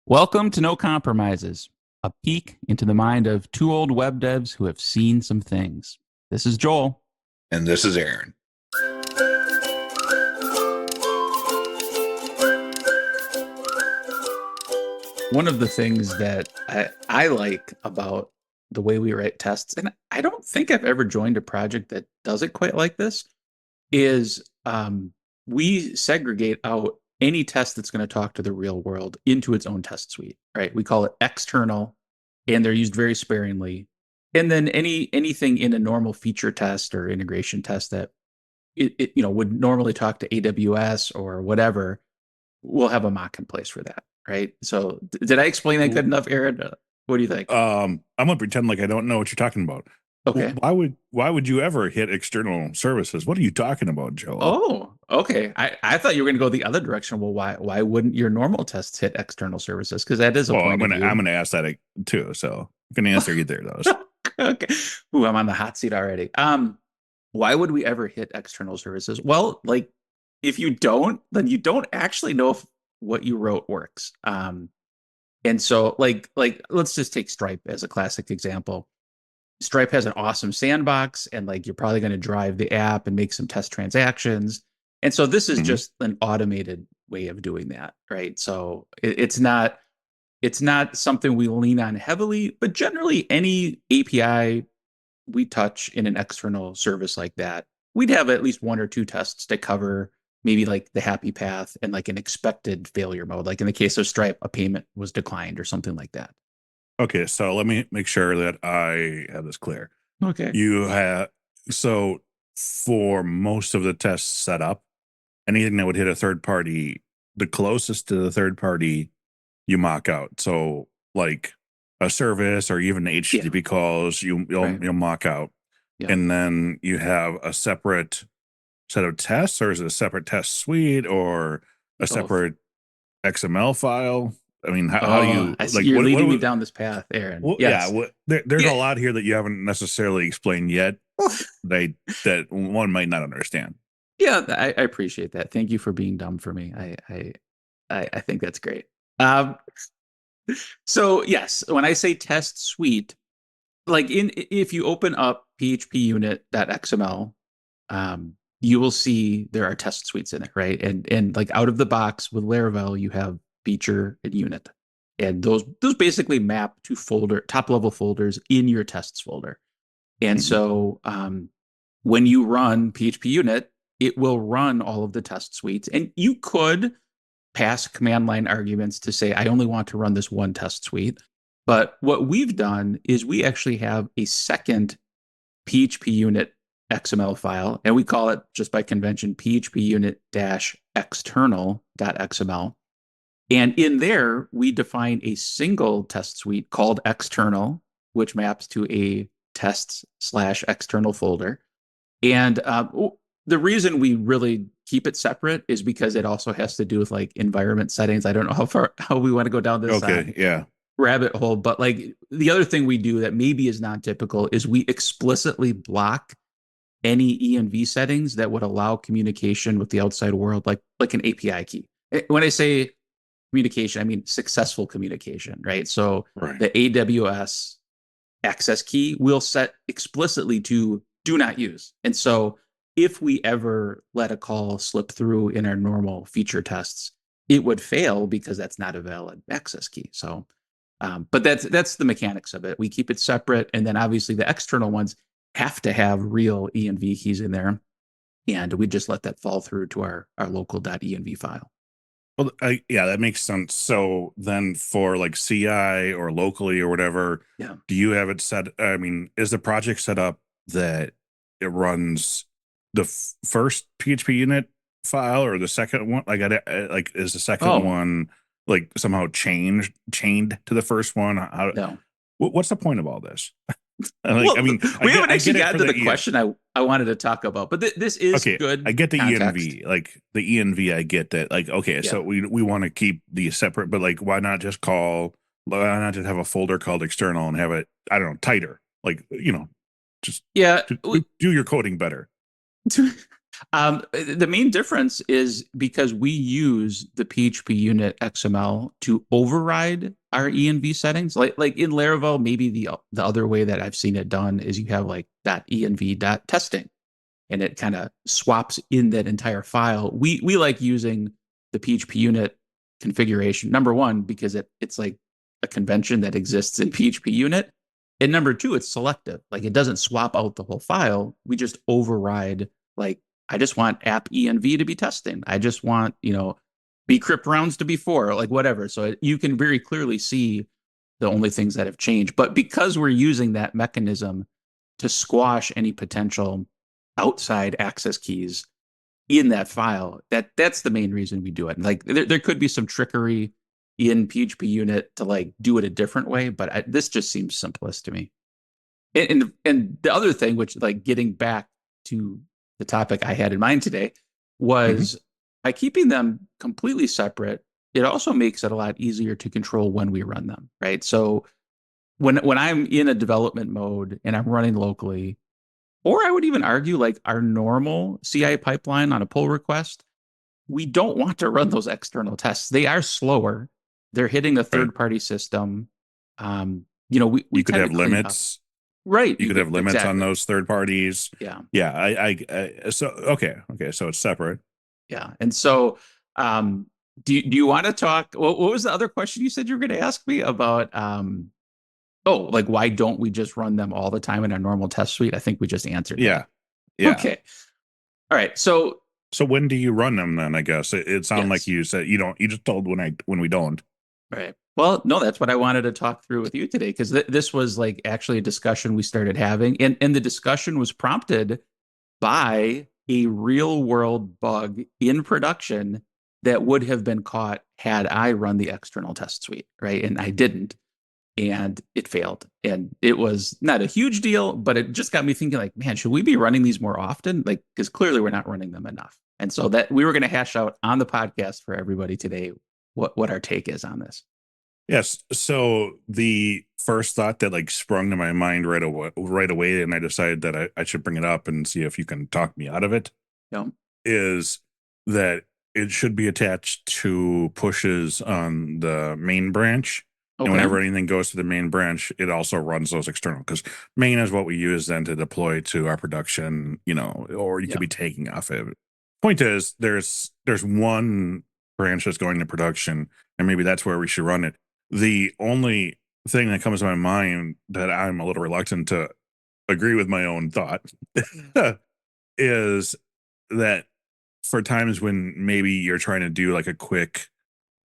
Welcome to No Compromises, a peek into the mind of two old web devs who have seen some things. This is Joel. And this is Aaron. One of the things that I like about the way we write tests, and I don't think I've ever joined a project that does it quite like this, is we segregate out any test that's going to talk to the real world into its own test suite, right? We call it external, and they're used very sparingly. And then anything in a normal feature test or integration test that would normally talk to AWS or whatever, we'll have a mock in place for that, right? So did I explain that good enough, Aaron? What do you think? I'm gonna pretend like I don't know what you're talking about. Okay. Why would you ever hit external services? What are you talking about, Joel? Oh, okay. I thought you were going to go the other direction. Well, why wouldn't your normal tests hit external services? Because that is a Well, point of I'm view. gonna ask that too, so I can answer either of those. Okay. Ooh, I'm on the hot seat already. Why would we ever hit external services? Well, like if you don't, then you don't actually know if what you wrote works. And so like let's just take Stripe as a classic example. Stripe has an awesome sandbox, and like you're probably going to drive the app and make some test transactions. And so this is Mhm. just an automated way of doing that, right? So it's not something we lean on heavily, but generally any API we touch in an external service like that, we'd have at least one or two tests to cover maybe like the happy path and like an expected failure mode. Like in the case of Stripe, a payment was declined or something like that. Okay, so let me make sure that I have this clear. Okay. You have so for most of the tests set up, anything that would hit a third party, the closest to the third party you mock out. So like a service or even Yeah. HTTP calls, Right. you'll mock out, Yeah. and then you have a separate set of tests, or is it a separate test suite or a Both. separate XML file? I mean, how do Oh, you I see. like You're what? leading me down this path, Aaron. Yeah, Yes. there's a Yeah. lot here that you haven't necessarily explained yet. They that one might not understand. Yeah, I appreciate that. Thank you for being dumb for me. I think that's great. Um, so yes, when I say test suite, like in if you open up phpunit.xml, you will see there are test suites in it, right? And like out of the box with Laravel, you have feature and unit. And those basically map to folder top level folders in your tests folder. And Mhm. so when you run PHP unit, it will run all of the test suites. And you could pass command line arguments to say, I only want to run this one test suite. But what we've done is we actually have a second PHP unit XML file, and we call it just by convention PHP unit external.xml. And in there, we define a single test suite called external, which maps to a tests slash external folder. And the reason we really keep it separate is because it also has to do with like environment settings. I don't know how we want to go down this Okay, yeah. rabbit hole, but like the other thing we do that maybe is not typical is we explicitly block any env settings that would allow communication with the outside world, like an API key. When I say communication, I mean successful communication, right? So Right. the AWS access key will set explicitly to do not use. And so if we ever let a call slip through in our normal feature tests, it would fail because that's not a valid access key. So, but that's the mechanics of it. We keep it separate, and then obviously the external ones have to have real env keys in there, and we just let that fall through to our local .env file. Well, yeah, that makes sense. So then for like CI or locally or whatever, Yeah. do you have it set? I mean, is the project set up that it runs the first PHP unit file or the second one? Like is the second Oh one like somehow chained to the first one? no. What's the point of all this? Like, I Well, mean, we haven't I actually get it gotten for to the the question I wanted to talk about, but this is okay, I good get the context. ENV, like the ENV, I get that. Like, okay, Yeah. so we want to keep these separate, but like, why not just have a folder called external and have it, I don't know, tighter? Like, just Yeah. do your coding better. The main difference is because we use the PHP unit XML to override our env settings. Like in Laravel, maybe the other way that I've seen it done is you have like .env.testing, and it kind of swaps in that entire file. We like using the PHP unit configuration. Number one, because it's like a convention that exists in PHP unit. And number two, it's selective. Like it doesn't swap out the whole file. We just override, like, I just want app env to be testing. I just want, bcrypt rounds to be four, like whatever. So you can very clearly see the only things that have changed. But because we're using that mechanism to squash any potential outside access keys in that file, that's the main reason we do it. Like there could be some trickery in PHP unit to like do it a different way, but this just seems simplest to me. And the other thing, which like getting back to the topic I had in mind today, Mhm. was by keeping them completely separate, it also makes it a lot easier to control when we run them, right? So when I'm in a development mode and I'm running locally, or I would even argue like our normal CI pipeline on a pull request, we don't want to run those external tests. They are slower. They're hitting the Right. third party system. We You could tend to have clean up. limits. Right. You You could could have limits on exactly. those third parties. Yeah. Yeah. So, okay. So it's separate. Yeah. And so do you want to talk? What was the other question you said you were going to ask me about like why don't we just run them all the time in our normal test suite? I think we just answered Yeah. that. Yeah. Okay. All right. So So when do you run them then? I guess it sounded like yes. you said you don't. You just told when we don't. Right. Well, no, that's what I wanted to talk through with you today because this was like actually a discussion we started having, and the discussion was prompted by a real world bug in production that would have been caught had I run the external test suite, right? And I didn't, and it failed. And it was not a huge deal, but it just got me thinking, like, man, should we be running these more often? Like, because clearly we're not running them enough. And so that we were going to hash out on the podcast for everybody today what our take is on this. Yes. So the first thought that like sprung to my mind right away, and I decided that I should bring it up and see if you can talk me out of it, You know? is that it should be attached to pushes on the main branch. And Okay. whenever anything goes to the main branch, it also runs those external because main is what we use then to deploy to our production, or you could Yeah. be taking off of it. Point is, there's one branch that's going to production, and maybe that's where we should run it. The only thing that comes to my mind that I'm a little reluctant to agree with my own thought is that for times when maybe you're trying to do like a quick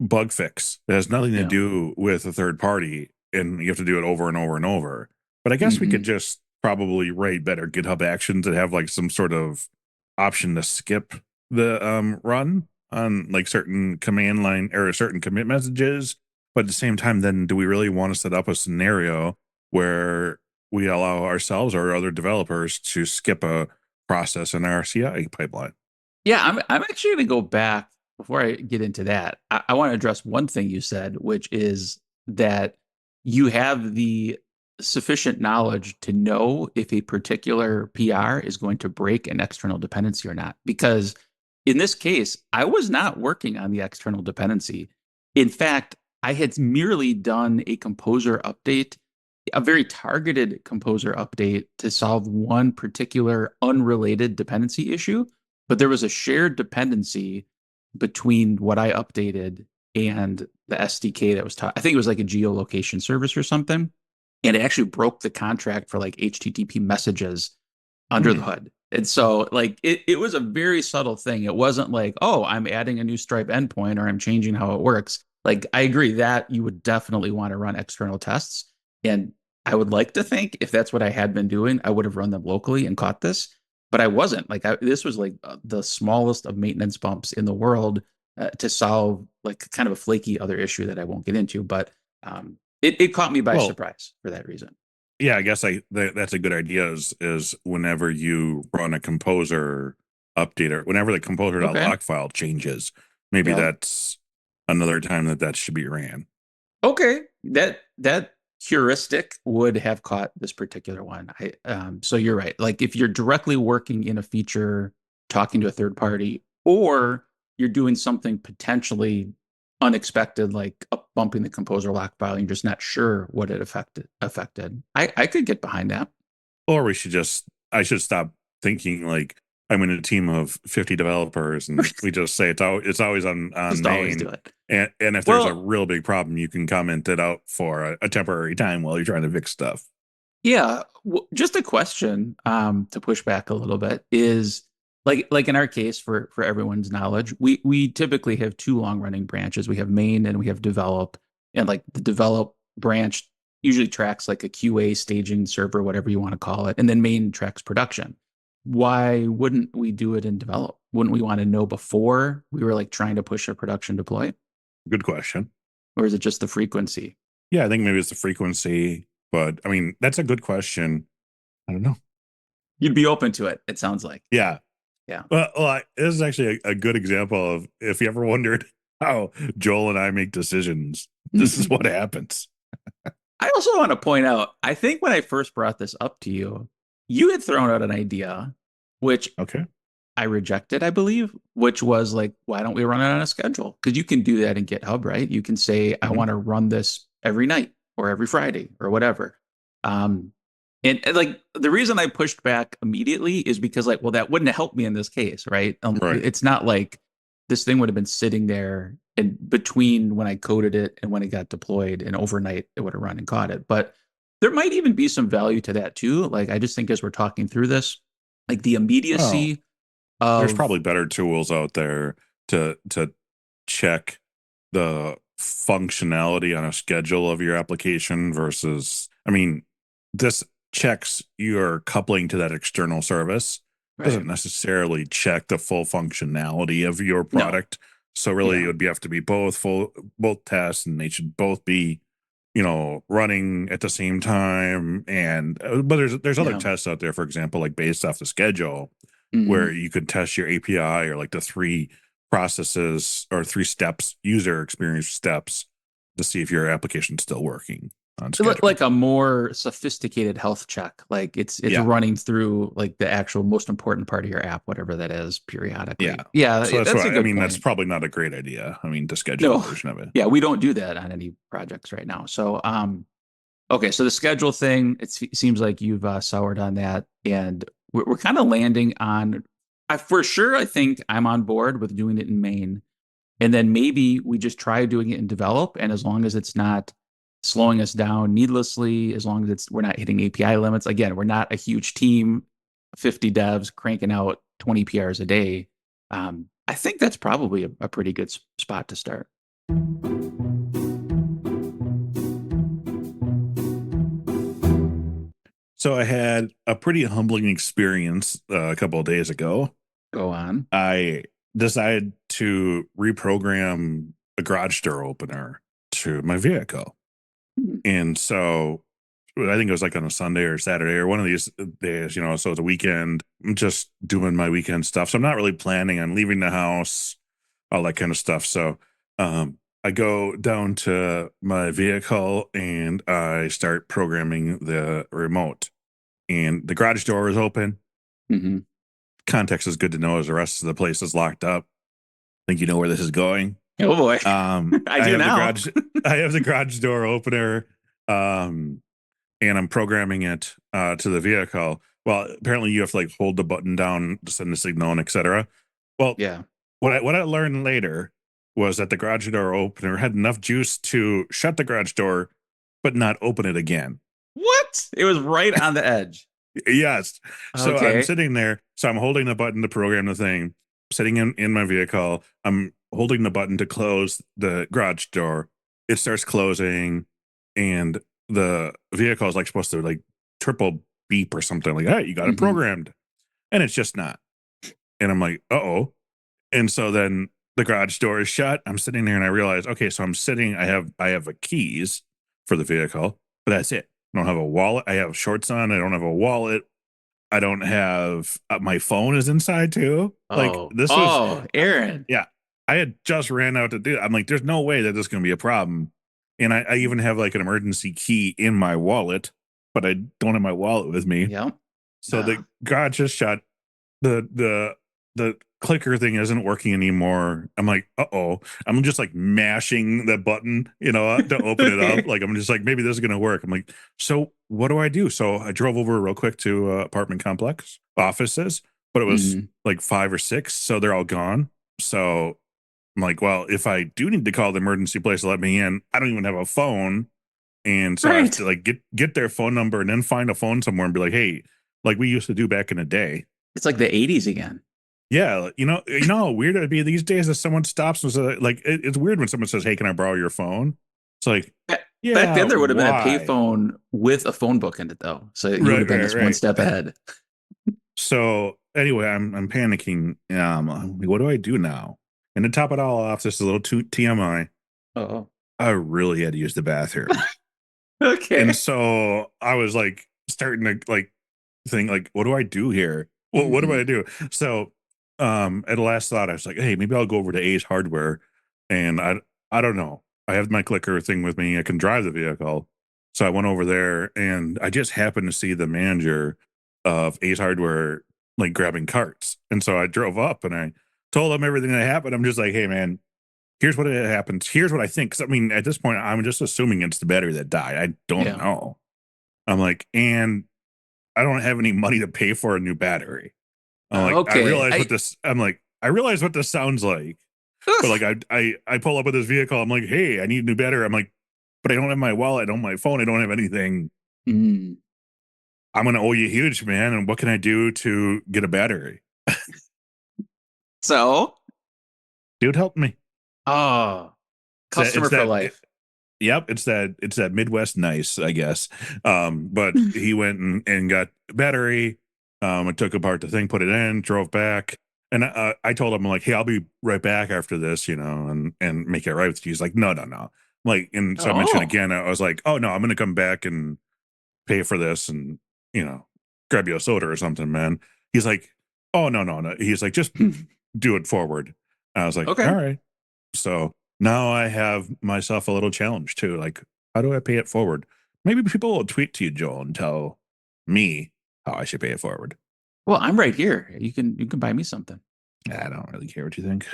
bug fix that has nothing to Yeah. do with a third party and you have to do it over and over and over. But I guess we could Hmm. just probably write better GitHub actions that have like some sort of option to skip the run on like certain command line or certain commit messages. But at the same time, then do we really want to set up a scenario where we allow ourselves or other developers to skip a process in our CI pipeline? Yeah, I'm actually going to go back before I get into that. I want to address one thing you said, which is that you have the sufficient knowledge to know if a particular PR is going to break an external dependency or not. Because in this case, I was not working on the external dependency. In fact, I had merely done a composer update, a very targeted composer update to solve one particular unrelated dependency issue, but there was a shared dependency between what I updated and the SDK that was taught. I think it was like a geolocation service or something. And it actually broke the contract for like HTTP messages under the Hmm. hood. And so like it was a very subtle thing. It wasn't like, oh, I'm adding a new Stripe endpoint or I'm changing how it works. Like I agree that you would definitely want to run external tests. And I would like to think if that's what I had been doing, I would have run them locally and caught this. But I wasn't. Like this was like the smallest of maintenance bumps in the world to solve like kind of a flaky other issue that I won't get into. But it caught me by Well, surprise for that reason. yeah, I guess that's a good idea. Is whenever you run a composer update or whenever the Okay. composer.log file changes, maybe Yeah. that's another time that should be ran. Okay, that heuristic would have caught this particular one. So you're right. Like if you're directly working in a feature talking to a third party, or you're doing something potentially unexpected, like bumping the composer lock file, and you're just not sure what it affected. I could get behind that. Or I should stop thinking like I'm in a team of 50 developers and we just say it's always on Just always main. do it. And if there's a Well, real big problem, you can comment it out for a temporary time while you're trying to fix stuff. yeah, just a question to push back a little bit is like in our case for everyone's knowledge, we typically have two long running branches. We have main and we have develop, and like the develop branch usually tracks like a QA staging server, whatever you want to call it, and then main tracks production. Why wouldn't we do it in develop? Wouldn't we want to know before we were like trying to push a production deploy, Good question. or is it just the frequency? Yeah, I think maybe it's the frequency, but I mean, that's a good question. I don't know. You'd be open to it, it sounds like. Yeah. Yeah. This is actually a good example of if you ever wondered how Joel and I make decisions, this is what happens. I also want to point out, I think when I first brought this up to you, you had thrown out an idea, which Okay. I rejected, I believe, which was like, why don't we run it on a schedule? Because you can do that in GitHub, right? You can say, I Mhm. want to run this every night or every Friday or whatever. Um, and like the reason I pushed back immediately is because like, well, that wouldn't have helped me in this case, right? Right. It's not like this thing would have been sitting there in between when I coded it and when it got deployed, and overnight it would have run and caught it. But there might even be some value to that too. Like I just think as we're talking through this, like the Well, immediacy there's of probably better tools out there to check the functionality on a schedule of your application versus, I mean, this checks your coupling to that external service, right. doesn't necessarily check the full functionality of your No. product. So really it Yeah. would have to be both tests, and they should both be, running at the same time. And but there's other Yeah. tests out there, for example, like based off the schedule, where Hmm. you could test your API or like the three processes or three steps, user experience steps, to see if your application's still working on schedule. Like a more sophisticated health check. Like it's Yeah. running through like the actual most important part of your app, whatever that is, Yeah. periodically. Yeah, So that's that's a why, I good mean, that's point. probably not a great idea. I mean, the schedule No, version of it. yeah, we don't do that on any projects right now. So, okay, so the schedule thing, seems like you've soured on that, and we're kind of landing on. For sure, I think I'm on board with doing it in main, and then maybe we just try doing it in develop, and as long as it's not slowing us down needlessly, as long as we're not hitting API limits. Again, we're not a huge team, 50 devs cranking out 20 PRs a day. I think that's probably a pretty good spot to start. So I had a pretty humbling experience a couple of days ago. Go on. I decided to reprogram a garage door opener to my vehicle. Hmm. And so I think it was like on a Sunday or Saturday or one of these days, so it's a weekend. I'm just doing my weekend stuff. So I'm not really planning on leaving the house, all that kind of stuff. So I go down to my vehicle and I start programming the remote. And the garage door is open. Hmm. Context is good to know as the rest of the place is locked up. I think you know where this is going. Oh boy, I I do have the now. garage I have the garage door opener. Um and I'm programming it to the vehicle. Well, apparently you have to like hold the button down to send the signal and etc. Well, Yeah. what I learned later was that the garage door opener had enough juice to shut the garage door, but not open it again. What? It was right on the edge. Yes. So I'm Okay. sitting there. So I'm holding the button to program the thing, sitting in my vehicle. I'm holding the button to close the garage door. It starts closing, and the vehicle is like supposed to like triple beep or something like, hey, you got it Hmm. programmed. And it's just not. And I'm like, uh-oh. And so then the garage door is shut. I'm sitting there and I realize, okay, so I have a keys for the vehicle, but that's it. I don't have a wallet. I have shorts on. I don't have a wallet. I don't have my phone is inside too. Like Oh, this was, oh, Aaron. yeah. I had just ran out to do it. I'm like, there's no way that this is going to be a problem. And I even have like an emergency key in my wallet, but I don't have my wallet with me. Yep. So the garage is shut. The the clicker thing isn't working anymore. I'm like, uh-oh. I'm just like mashing the button, to open it up. Like, I'm just like, maybe this is gonna work. I'm like, so what do I do? So I drove over real quick to apartment complex offices, but it was Mhm. like 5 or 6, so they're all gone. So I'm like, well, if I do need to call the emergency place to let me in, I don't even have a phone. And so I have Right. to like get their phone number and then find a phone somewhere and be like, hey, like we used to do back in the day. It's like the 80s again. Yeah, how weird it'd be these days if someone stops and says, like, it's weird when someone says, "Hey, can I borrow your phone?" It's like, Back yeah, then, there would have been a why? payphone with a phone book in it, though. So you would Right, have been right, just one right. step ahead. So anyway, I'm panicking. What do I do now? And to top it all off, this is a little too TMI. Oh, I really had to use the bathroom, and okay. so I was like starting to like think like, what do I do here? What do I Mhm. do? So at the last thought, I was like, hey, maybe I'll go over to Ace Hardware, and I don't know. I have my clicker thing with me. I can drive the vehicle. So I went over there and I just happened to see the manager of Ace Hardware like grabbing carts. And so I drove up and I told him everything that happened. I'm just like, hey man, here's what happens. Here's what I think. 'Cause, I mean, at this point, I'm just assuming it's the battery that died. I don't Yeah. know. I'm like, and I don't have any money to pay for a new battery. I'm like, Okay. I realize what this sounds like. But like Ugh. I pull up with this vehicle, I'm like, hey, I need a new battery. I'm like, but I don't have my wallet, I don't have my phone, I don't have anything. Mm. I'm gonna owe you huge, man. And what can I do to get a battery? So, Dude, help me. oh, It's customer for life. yep, it's that Midwest nice, I guess. But he went and got a battery. I took apart the thing, put it in, drove back, and I told him like, "Hey, I'll be right back after this, and make it right with you." He's like, "No, no, no." Like, and so I mentioned Oh. again, I was like, "Oh no, I'm gonna come back and pay for this, and you know, grab you a soda or something, man." He's like, "Oh no, no, no." He's like, "Just do it forward." I was like, Okay. "All right." So now I have myself a little challenge too. Like, how do I pay it forward? Maybe people will tweet to you, Joel, and tell me how I should pay it forward. Well, I'm right here. You can buy me something. I don't really care what you think.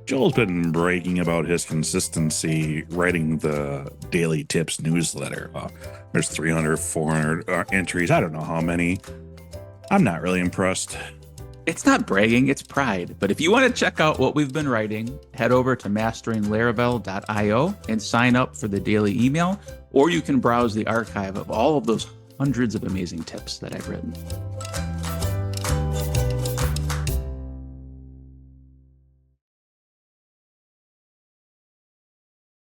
Joel's been bragging about his consistency writing the Daily Tips newsletter. There's 300, 400 entries. I don't know how many. I'm not really impressed. It's not bragging, it's pride. But if you want to check out what we've been writing, head over to masteringlaravel.io and sign up for the daily email, or you can browse the archive of all of those hundreds of amazing tips that I've written.